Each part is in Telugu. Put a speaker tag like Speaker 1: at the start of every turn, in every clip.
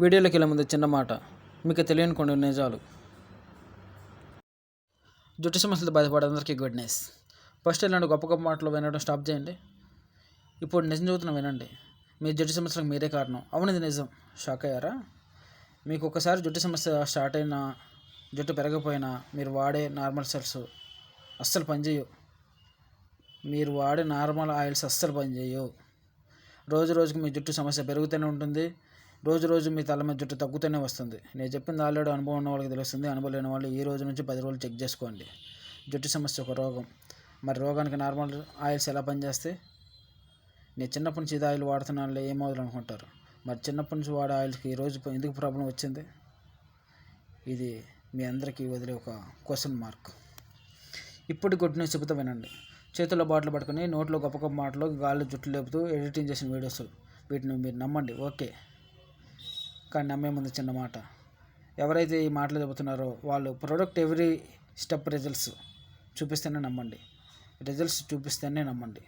Speaker 1: వీడియోలోకి వెళ్ళే ముందు చిన్న మాట, మీకు తెలియని కొన్ని నిజాలు. జుట్టు సమస్యలతో బాధపడే అందరికీ గుడ్ న్యూస్. ఫస్ట్ ఇలాంటి గొప్ప గొప్ప మాటలు వినడం స్టాప్ చేయండి. ఇప్పుడు నిజం చదువుతున్నా వినండి. మీ జుట్టు సమస్యలకు మీరే కారణం. అవును, ఇది నిజం. షాక్ అయ్యారా? మీకు ఒకసారి జుట్టు సమస్య స్టార్ట్ అయినా, జుట్టు పెరగకపోయినా మీరు వాడే నార్మల్ సెల్స్ అస్సలు పనిచేయవు. మీరు వాడే నార్మల్ ఆయిల్స్ అస్సలు పనిచేయవు. రోజు రోజుకి మీ జుట్టు సమస్య పెరుగుతూనే ఉంటుంది. రోజు రోజు మీ తల మీద జుట్టు తగ్గుతూనే వస్తుంది. నేను చెప్పింది ఆల్రెడీ అనుభవం ఉన్న వాళ్ళకి తెలుస్తుంది. అనుభవం లేని వాళ్ళు ఈ రోజు నుంచి 10 రోజులు చెక్ చేసుకోండి. జుట్టు సమస్య ఒక రోగం. మరి రోగానికి నార్మల్ ఆయిల్స్ ఎలా పనిచేస్తాయి? నేను చిన్నప్పటి నుంచి ఇది ఆయిల్ వాడుతున్నానులే ఏమవుతుంది అనుకుంటారు. మరి చిన్నప్పటి నుంచి వాడే ఆయిల్కి ఈరోజు ఎందుకు ప్రాబ్లం వచ్చింది? ఇది మీ అందరికీ వదిలే ఒక క్వశ్చన్ మార్క్. ఇప్పుడు గుడ్ న్యూస్ చెబుతూ వినండి. చేతుల్లో బాటిల్ పట్టుకుని నోట్లో గొప్ప గొప్ప మాటలు గాల్లో జుట్టు లేపుతూ ఎడిటింగ్ చేసిన వీడియోస్, వీటిని మీరు నమ్మండి, ఓకే. కానీ నమ్మే ముందు చిన్న మాట, ఎవరైతే ఈ మాటలు చెబుతున్నారో వాళ్ళు ప్రోడక్ట్ ఎవ్రీ స్టెప్ రిజల్ట్స్ చూపిస్తేనే నమ్మండి. రిజల్ట్స్ చూపిస్తేనే నమ్మండి.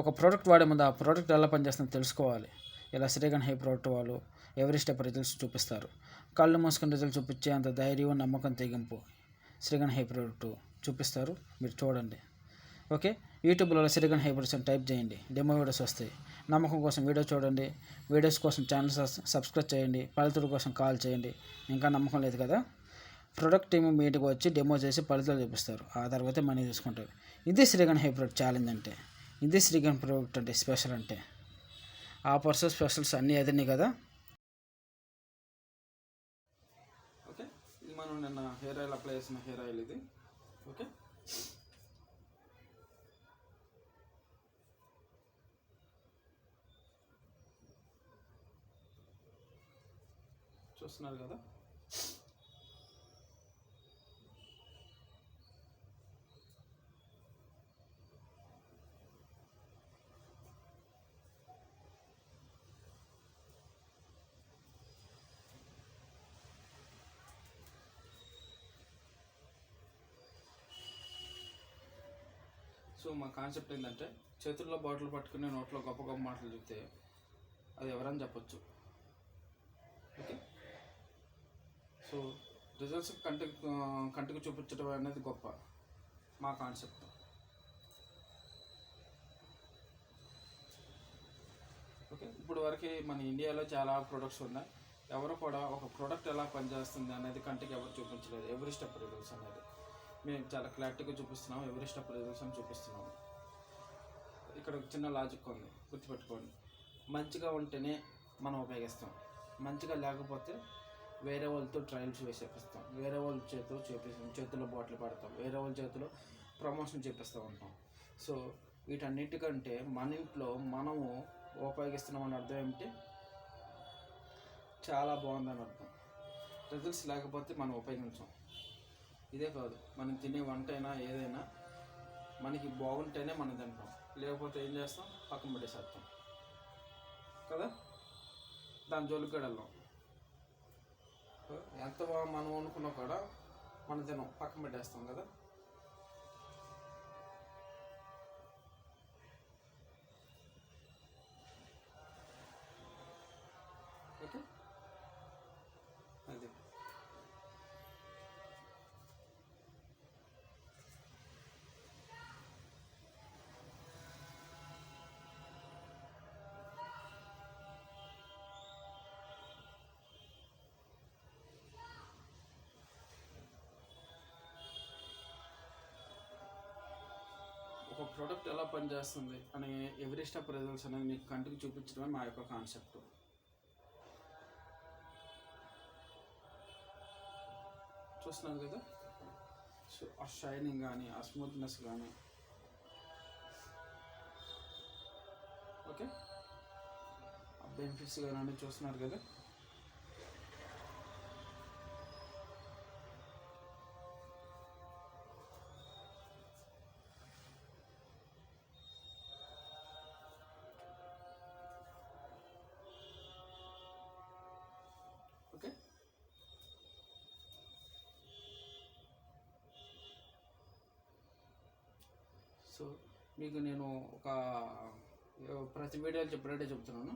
Speaker 1: ఒక ప్రోడక్ట్ వాడే ముందు ఆ ప్రోడక్ట్ ఎలా పనిచేస్తుందో తెలుసుకోవాలి. ఇలా శ్రీగన్ హెయిర్ ప్రోడక్ట్ వాళ్ళు ఎవ్రీ స్టెప్ రిజల్ట్స్ చూపిస్తారు. కళ్ళు మూసుకొని రిజల్ట్ చూపించే అంత ధైర్యం, నమ్మకం, తెగింపు శ్రీగన్ హెయిర్ ప్రోడక్ట్ చూపిస్తారు. మీరు చూడండి, ఓకే. యూట్యూబ్లో శ్రీగన్ హెయిర్ ప్రోడక్ట్స్ అని టైప్ చేయండి, డెమో వీడియోస్ వస్తాయి. నమ్మకం కోసం వీడియో చూడండి, వీడియోస్ కోసం ఛానల్ సబ్స్క్రైబ్ చేయండి, ఫలితాల కోసం కాల్ చేయండి. ఇంకా నమ్మకం లేదు కదా? ప్రొడక్ట్ టీమ్ మీటింగ్ వచ్చి డెమో చేసి ఫలితాలు చూపిస్తారు. ఆ తర్వాత మనీ తీసుకుంటారు. ఇది శ్రీగన్ హెయిర్ ప్రోడక్ట్ ఛాలెంజ్ అంటే, ఇది శ్రీగన్ ప్రోడక్ట్ అంటే స్పెషల్ అంటే. ఆఫర్స్ స్పెషల్స్ అన్నీ అదే కదా. ఓకే, ఇది మనం నిన్న హెయిర్ ఆయిల్ అప్లై చేసిన హెయిర్ ఆయిల్ ఇది. ఓకే, చూస్తున్నారు కదా. సో మా కాన్సెప్ట్ ఏంటంటే, చేతుల్లో బాటిల్ పట్టుకుని నోట్లో గొప్ప గొప్ప మాటలు చెప్తే అది ఎవరని చెప్పొచ్చు. ఓకే, సో రిజల్ట్స్ కంటికి చూపించడం అనేది గొప్ప మా కాన్సెప్ట్. ఓకే, ఇప్పుడు వరకు మన ఇండియాలో చాలా ప్రొడక్ట్స్ ఉన్నాయి. ఎవరు కూడా ఒక ప్రోడక్ట్ ఎలా పనిచేస్తుంది అనేది కంటికి ఎవరు చూపించలేదు. ఎవ్రీ స్టెప్ రిజల్ట్స్ అనేది మేము చాలా క్లారిటీగా చూపిస్తున్నాం. ఎవ్రీ స్టెప్ రిజల్ట్స్ అని చూపిస్తున్నాము. ఇక్కడ ఒక చిన్న లాజిక్ ఉంది, గుర్తుపెట్టుకోండి. మంచిగా ఉంటేనే మనం ఉపయోగిస్తాం. మంచిగా లేకపోతే వేరే వాళ్ళతో ట్రయల్స్ వేసేపిస్తాం, వేరే వాళ్ళ చేతిలో బాటిల్ పడతాం, వేరే వాళ్ళ చేతిలో ప్రమోషన్ చేపిస్తూ ఉంటాం. సో వీటన్నిటికంటే మన ఇంట్లో మనము ఉపయోగిస్తున్నామని అర్థం ఏమిటి? చాలా బాగుందని అర్థం. రిజల్ట్స్ లేకపోతే మనం ఉపయోగించాం. ఇదే కాదు, మనం తినే వంట అయినా ఏదైనా మనకి బాగుంటేనే మనం తింటాం. లేకపోతే ఏం చేస్తాం? పక్కన పెట్టేసేస్తాం కదా. దాని జోలికి కూడా వెళ్ళాం. ఎంత మనం అనుకున్నా కూడా మనం తినం, పక్కన పెట్టేస్తాం కదా. ఓకే, అది ఒక ప్రోడక్ట్ ఎలా పనిచేస్తుంది అనే ఎవ్రీ స్టెప్ రిజల్ట్స్ అనేది మీకు కంటికి చూపించడమే మా యొక్క కాన్సెప్ట్. చూస్తున్నాను కదా. సో ఆ షైనింగ్ కానీ, ఆ స్మూత్నెస్ కానీ, ఓకే, ఆ బెనిఫిట్స్ కానీ చూస్తున్నారు కదా. ఓకే, సో మీకు నేను ప్రతి వీడియోలో చెప్పినట్టే చెప్తున్నాను.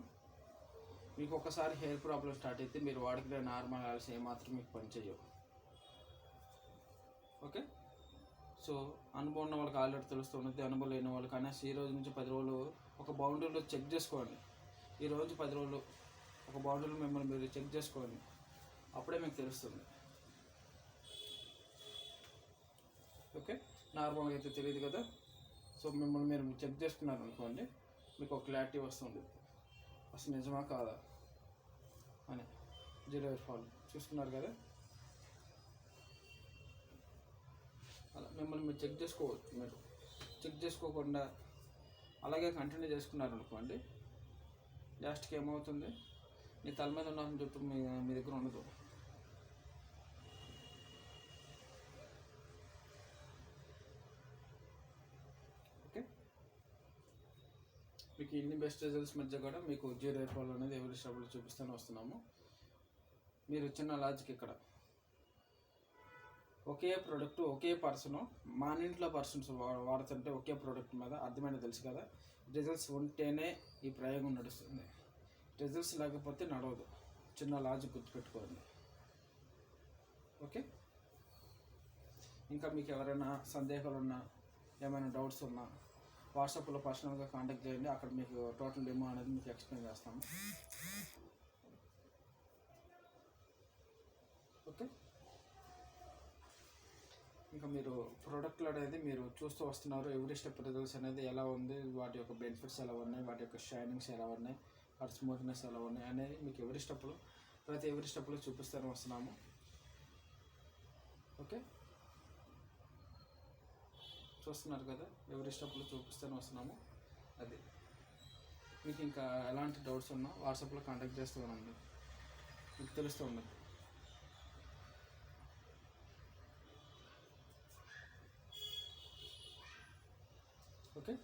Speaker 1: మీకు ఒకసారి హెయిర్ ప్రాబ్లం స్టార్ట్ అయితే మీరు వాడుకునే నార్మల్ ఆయిల్స్ ఏమాత్రం మీకు పనిచేయవు. ఓకే, సో అనుభవం ఉన్న వాళ్ళకి ఆల్రెడీ తెలుస్తుంది, అనుభవం లేని వాళ్ళు కానీ ఈ రోజు నుంచి 10 రోజులు ఒక బౌండరీలో చెక్ చేసుకోండి. ఈ రోజు 10 రోజులు ఒక బౌండరీలో మిమ్మల్ని మీరు చెక్ చేసుకోండి, అప్పుడే మీకు తెలుస్తుంది. ఓకే, నార్మల్గా అయితే తెలియదు కదా. సో మిమ్మల్ని మీరు చెక్ చేసుకున్నారు అనుకోండి, మీకు ఒక క్లారిటీ వస్తుంది అసలు నిజమా కాదా అని. జీరో హెయిర్ ఫాల్ చూసుకున్నారు కదా, అలా మిమ్మల్ని మీరు చెక్ చేసుకోవచ్చు. మీరు చెక్ చేసుకోకుండా అలాగే కంటిన్యూ చేసుకున్నారు అనుకోండి, లాస్ట్కి ఏమవుతుంది, మీ తల మీద ఉన్న జుట్టు మీ దగ్గర ఉండదు. ఓకే, మీకు ఇన్ని బెస్ట్ రిజల్ట్స్ మధ్య కూడా మీకు జీరో హెయిర్ ఫాల్ అనేది ఎవరి స్టెప్లో చూపిస్తూనే వస్తున్నాము. మీరు చిన్న లాజిక్ ఇక్కడ, ఒకే ప్రోడక్ట్ ఒకే పర్సన్ మన ఇంట్లో పర్సన్స్ వాడుతుంటే ఒకే ప్రోడక్ట్ మీద అర్థమైన తెలుసు కదా. రిజల్ట్స్ ఉంటేనే ఈ ప్రయోగం నడుస్తుంది, రిజల్ట్స్ లేకపోతే నడవదు. చిన్న లాజిక్ గుర్తుపెట్టుకోండి. ఓకే, ఇంకా మీకు ఎవరైనా సందేహాలు ఉన్నా, ఏమైనా డౌట్స్ ఉన్నా వాట్సాప్లో పర్సనల్గా కాంటాక్ట్ చేయండి. అక్కడ మీకు టోటల్ డెమో అనేది మీకు ఎక్స్ప్లెయిన్ చేస్తాము. ఓకే, ఇంకా మీరు ప్రోడక్ట్లు అనేది మీరు చూస్తూ వస్తున్నారు. ఎవ్రీ స్టెప్ రిజల్ట్స్ అనేది ఎలా ఉంది, వాటి యొక్క బెనిఫిట్స్ ఎలా ఉన్నాయి, వాటి యొక్క షైనింగ్స్ ఎలా ఉన్నాయి, వాటి స్మూత్నెస్ ఎలా ఉన్నాయి అనేది మీకు ఎవరీ స్టెప్లో చూపిస్తూనే వస్తున్నాము. ఓకే, చూస్తున్నారు కదా, ఎవరీ స్టెప్లో చూపిస్తూనే వస్తున్నాము. అది మీకు ఇంకా ఎలాంటి డౌట్స్ ఉన్నా వాట్సాప్లో కాంటాక్ట్ చేస్తూ ఉండండి, మీకు తెలుస్తూ ఉండదు. ఓకే.